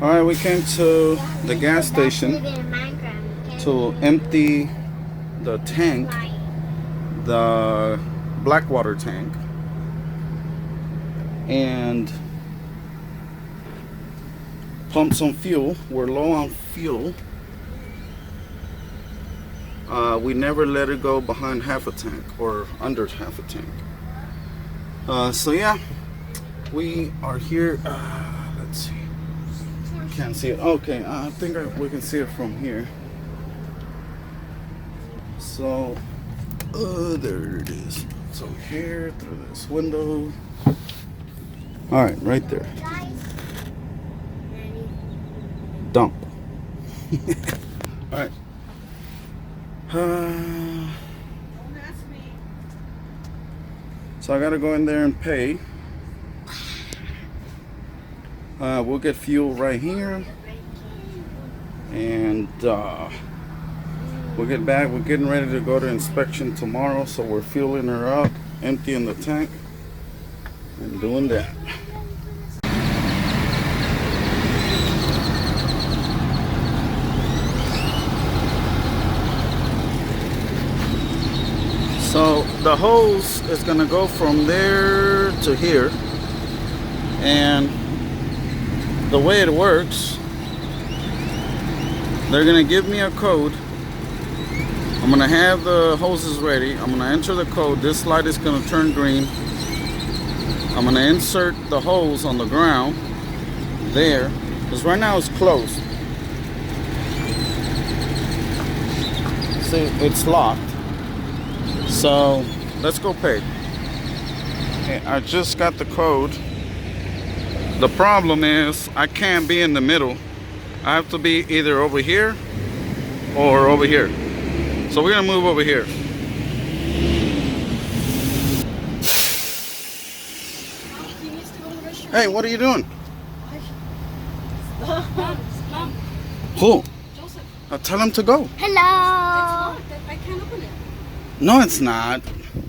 Alright, we came to the gas station to empty the tank, the black water tank, and pump some fuel. We're low on fuel. We never let it go behind half a tank or under half a tank. So yeah, we are here. Let's see. Can't see it. Okay, I think we can see it from here. So, there it is. So here, through this window. All right, right there. Dump. All right. So I gotta go in there and pay. We'll get fuel right here, and we'll get back. We're getting ready to go to inspection tomorrow, so we're fueling her up, emptying the tank, and doing that. So the hose is gonna go from there to here, and the way it works, they're gonna give me a code. I'm gonna have the hoses ready. I'm gonna enter the code. This light is gonna turn green. I'm gonna insert the hose on the ground there, because right now it's closed. See, it's locked. So let's go pay. Okay, I just got the code. The problem is I can't be in the middle. I have to be either over here or over here. So we're gonna move over here. Hey, what are you doing? Who? Tell him to go. Hello. I can't open it. No, it's not.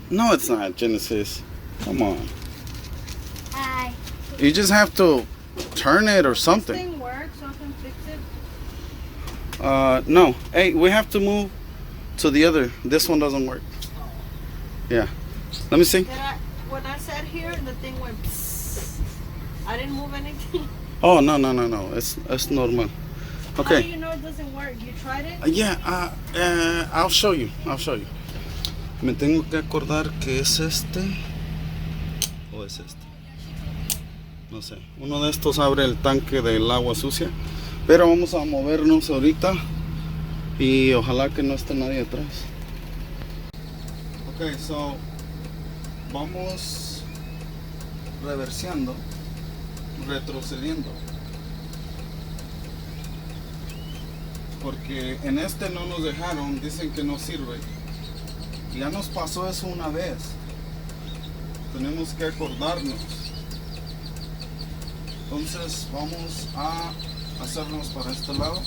No, it's not, Genesis. Come on. Hi. You just have to turn it or something. This thing works, so I can fix it. No. Hey, we have to move to the other. This one doesn't work. Yeah. Let me see. When I sat here, the thing went psst. I didn't move anything. Oh, no. It's normal. Okay. How do you know it doesn't work? You tried it? Yeah, I'll show you. Me tengo que acordar que es este o es este. No sé. Uno de estos abre el tanque del agua sucia. Pero vamos a movernos ahorita y ojalá que no esté nadie atrás. Ok, so vamos reversiando, retrocediendo. Porque en este no nos dejaron, dicen que no sirve. Ya nos pasó eso una vez. Tenemos que acordarnos. Entonces vamos a hacernos para este lado.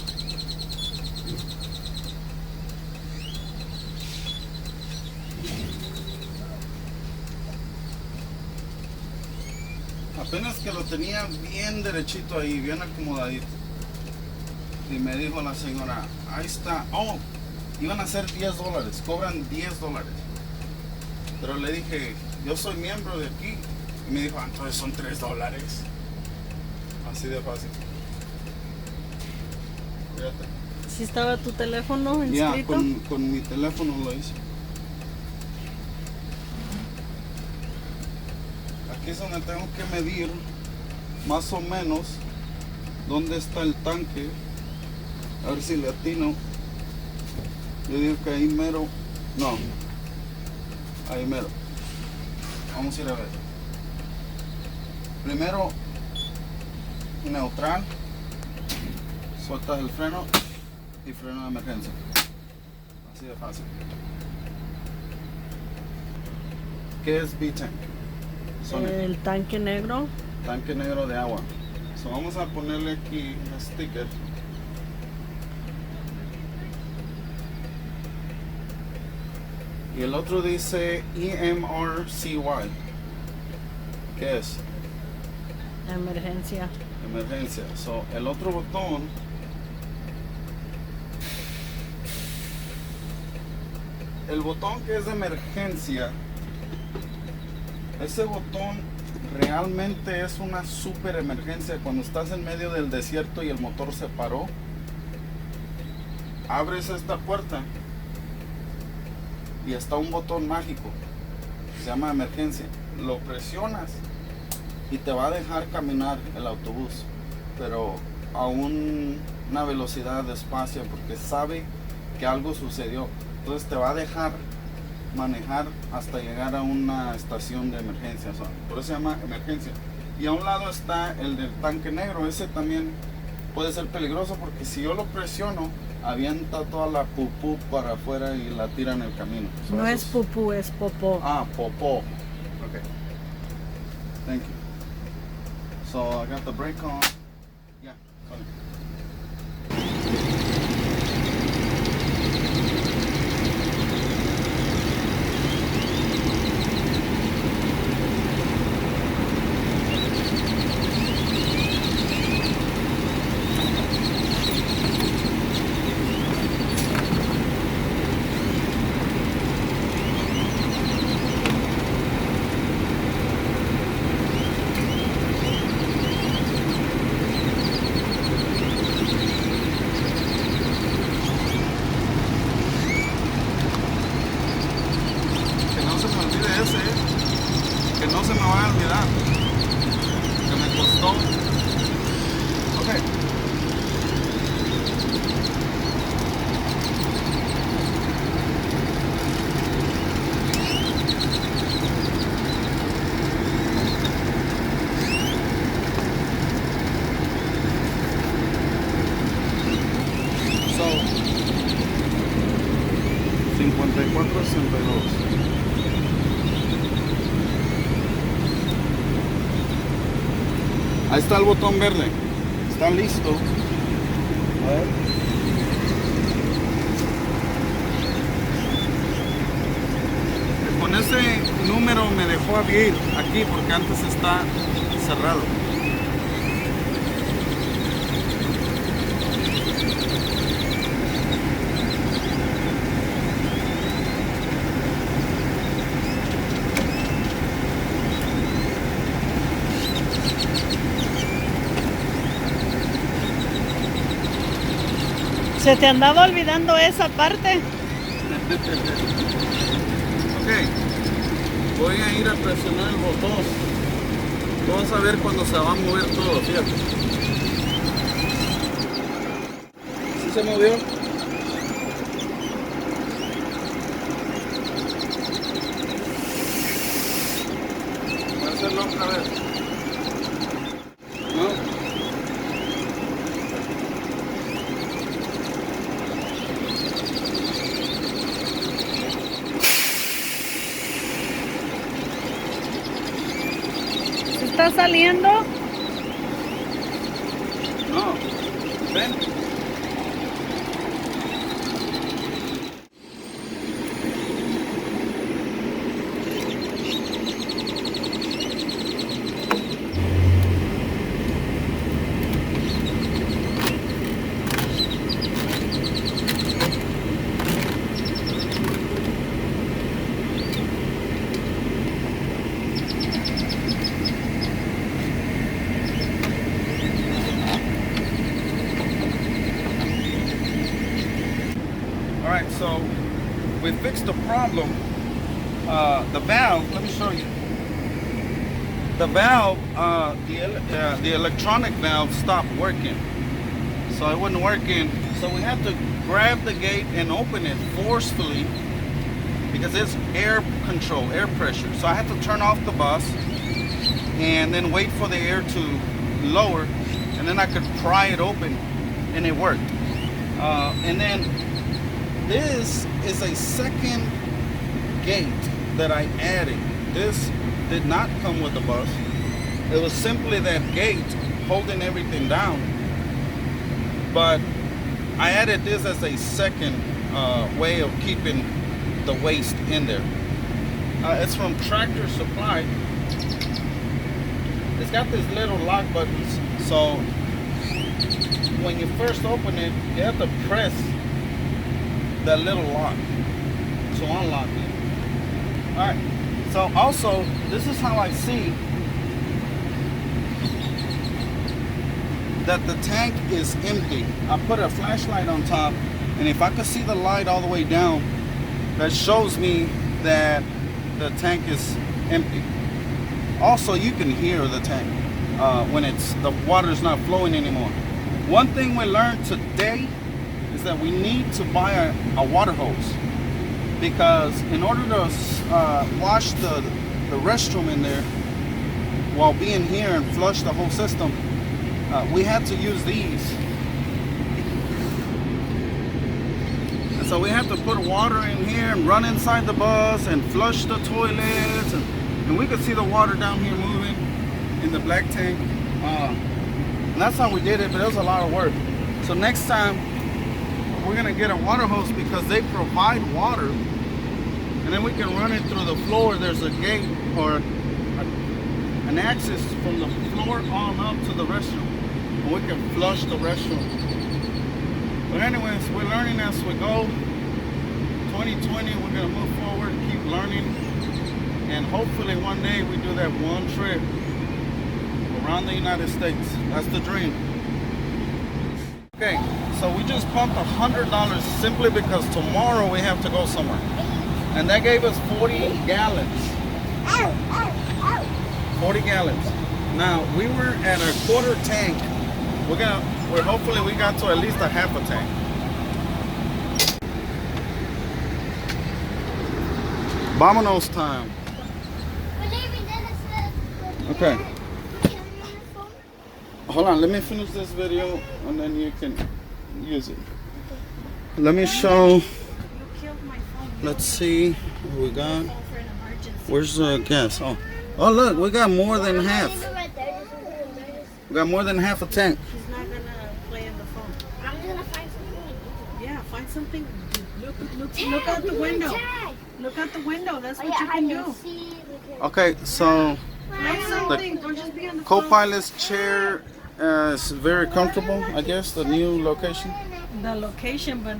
Apenas que lo tenía bien derechito ahí, bien acomodadito. Y me dijo la señora, ahí está. Oh, iban a ser $10, cobran $10. Pero le dije, yo soy miembro de aquí. Y me dijo, entonces son $3. Así de fácil. Fíjate. ¿Sí estaba tu teléfono inscrito? Ya, con mi teléfono lo hice. Aquí es donde tengo que medir más o menos dónde está el tanque. A ver si le atino. Yo digo que ahí mero. No. Ahí mero. Vamos a ir a ver. Primero, neutral. Sueltas el freno y freno de emergencia. Así de fácil. ¿Qué es B-Tank? El tanque negro. Tanque negro de agua. So, vamos a ponerle aquí un sticker. Y el otro dice EMRCY. ¿Qué es? Emergencia. emergencia. So, el otro botón el botón que es de emergencia, ese botón realmente es una super emergencia. Cuando estás en medio del desierto y el motor se paró, abres esta puerta y está un botón mágico, se llama emergencia. Lo presionas y te va a dejar caminar el autobús, pero a una velocidad despacio, porque sabe que algo sucedió. Entonces te va a dejar manejar hasta llegar a una estación de emergencia. Por eso se llama emergencia. Y a un lado está el del tanque negro. Ese también puede ser peligroso, porque si yo lo presiono, avienta toda la pupú para afuera y la tira en el camino. No es pupú, es popó. Ah, popó. Okay. Thank you. So I got the brake on. Yeah. Sorry. Que no se me vaya a olvidar, que me costó. Ok. So, 54.62. Ahí está el botón verde. Está listo. A ver. Con ese número me dejó abrir aquí, porque antes está cerrado. ¿Se te andaba olvidando esa parte? Ok, voy a ir a presionar el botón. Vamos a ver cuando se va a mover todo, fíjate. ¿Sí se movió? Voy a hacerlo otra vez. ¿No? ¿Está saliendo? No, ven. Alright, so we fixed the problem. The valve, let me show you. The valve, the electronic valve stopped working. So it wasn't working. So we had to grab the gate and open it forcefully, because it's air control, air pressure. So I had to turn off the bus and then wait for the air to lower, and then I could pry it open, and it worked. And then this is a second gate that I added. This did not come with the bus. It was simply that gate holding everything down. But I added this as a second way of keeping the waste in there. It's from Tractor Supply. It's got these little lock buttons. So when you first open it, you have to press that little lock to unlock it. All right. So also, this is how I see that the tank is empty. I put a flashlight on top, and if I could see the light all the way down, that shows me that the tank is empty. Also, you can hear the tank when the water is not flowing anymore. One thing we learned today is that we need to buy a water hose, because in order to wash the restroom in there while being here and flush the whole system, we had to use these. And so we have to put water in here and run inside the bus and flush the toilets, and we could see the water down here moving in the black tank. And that's how we did it, but it was a lot of work. So next time we're gonna get a water hose, because they provide water, and then we can run it through the floor. There's a gate or an access from the floor on up to the restroom, and we can flush the restroom. But anyways, we're learning as we go. 2020, we're gonna move forward, keep learning, and hopefully one day we do that one trip around the United States. That's the dream. Okay, so we just pumped $100 simply because tomorrow we have to go somewhere. And that gave us 40 gallons. 40 gallons. Now, we were at a quarter tank. We're hopefully we got to at least a half a tank. Vamonos time. Okay. Hold on, let me finish this video and then you can use it. Let me show. Let's see what we got. Where's the gas? Oh look, we got more than half. We got more than half a tank. She's not gonna play on the phone. I'm just gonna find something. Yeah, find something. Look out the window. Look out the window. That's what you can do. Okay, so Find something. Don't just be on the phone. co-pilot's chair is very comfortable, I guess, the new location. The location, but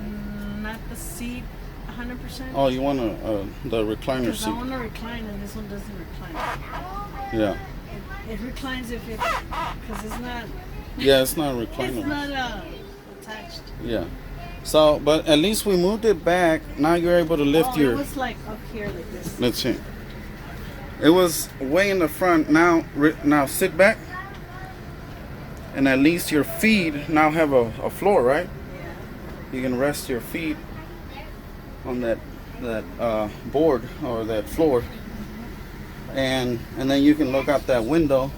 not the seat 100%. Oh, you want the recliner Because I seat? want to recline and this one doesn't recline. Yeah. It reclines if it, because it's not. Yeah, it's not reclinable. It's not attached. Yeah. So, but at least we moved it back. Now you're able to lift It your. was like up here like this. Let's see. It was way in the front. Now sit back, and at least your feet now have a floor, right? Yeah. You can rest your feet on that board or that floor, and then you can look out that window.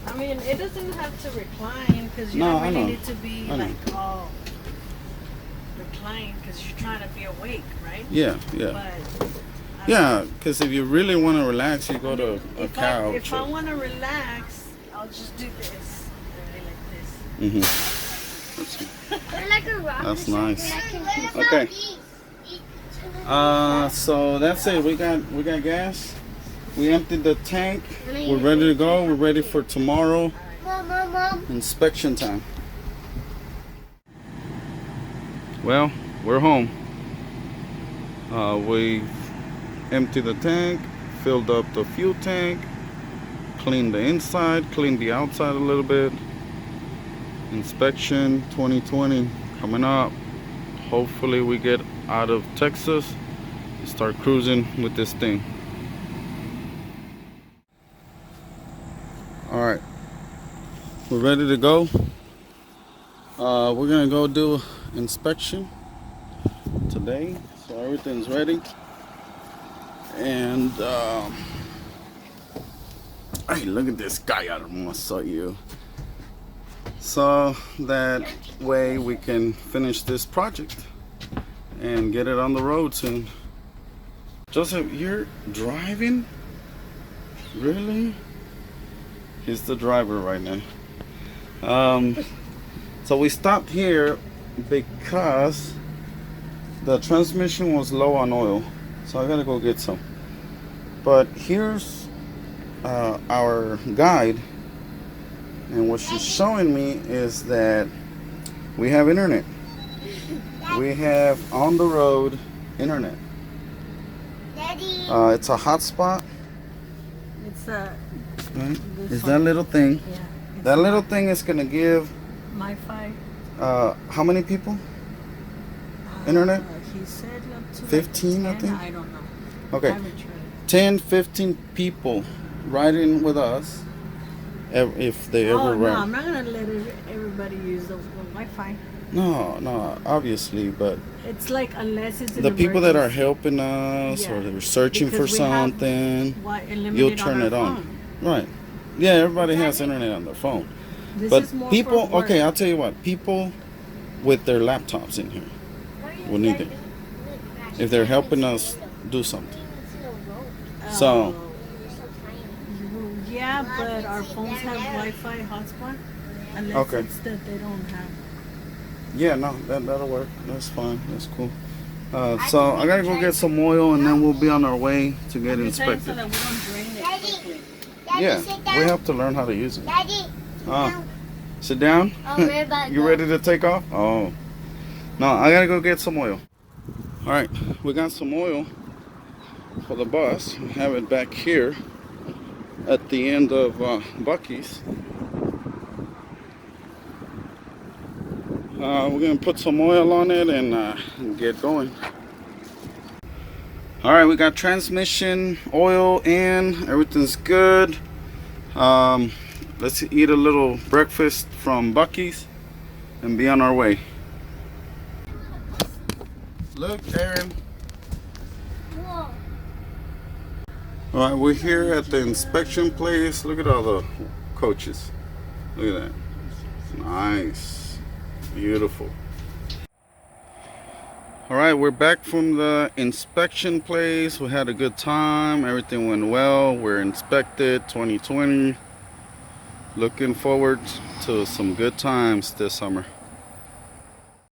I mean, it doesn't have to recline because you No, don't I really know. need to be I know. like all reclined because you're trying to be awake, right? Yeah. But Yeah, because if you really want to relax, you go to a couch. If I want to relax, I'll just do this. Really like this. Let's see. Like a rock. That's nice. Okay. So that's it. We got gas. We emptied the tank. We're ready to go. We're ready for tomorrow. Mom. Inspection time. Well, we're home. We emptied the tank, filled up the fuel tank, cleaned the inside, cleaned the outside a little bit. Inspection 2020 coming up. Hopefully we get out of Texas and start cruising with this thing. All right, we're ready to go. We're gonna go do inspection today, so everything's ready. And hey, look at this guy. I almost saw you. So that way we can finish this project and get it on the road soon. Joseph, you're driving? Really? He's the driver right now. So we stopped here because the transmission was low on oil, so I gotta go get some. But here's our guide and what she's showing me is that we have internet. We have on the road internet. Daddy. It's a hotspot. It's Right? Is that little thing? Yeah. That little thing is gonna give Wi-Fi. how many people? Internet? He said up to 15, I like 10, think. I don't know. Okay. I haven't tried. 10, 15 people riding with us if they ever Oh, no, ride. I'm not going to let everybody use the Wi-Fi. No, obviously, but It's like unless it's an the people that are emergency. helping us Yeah, or they're searching for because we have something, unlimited you'll turn our it on. phone. Right. Yeah, everybody has internet on their phone. This But is more people, for work. okay, I'll tell you what, people with their laptops in here will need it if they're helping us do something. So, Yeah, but our phones have Wi-Fi hotspot. Unless Okay. it's that they don't have. yeah, no, that'll work. That's fine. That's cool. So I gotta go get some oil and then we'll be on our way to get I'm saying so inspected. that we don't drain it quickly. Yeah, we have to learn how to use it. Daddy. Sit down. Oh, we're about to You go. ready to take off? Oh, no, I gotta go get some oil. All right, we got some oil for the bus. We have it back here at the end of Buc-Ees. We're gonna put some oil on it and get going. All right, we got transmission oil in. Everything's good. Let's eat a little breakfast from Buc-Ees and be on our way. Look, Aaron. Whoa. All right, we're here at the inspection place. Look at all the coaches. Look at that. Nice. Beautiful. All right, we're back from the inspection place. We had a good time. Everything went well. We're inspected 2020. Looking forward to some good times this summer.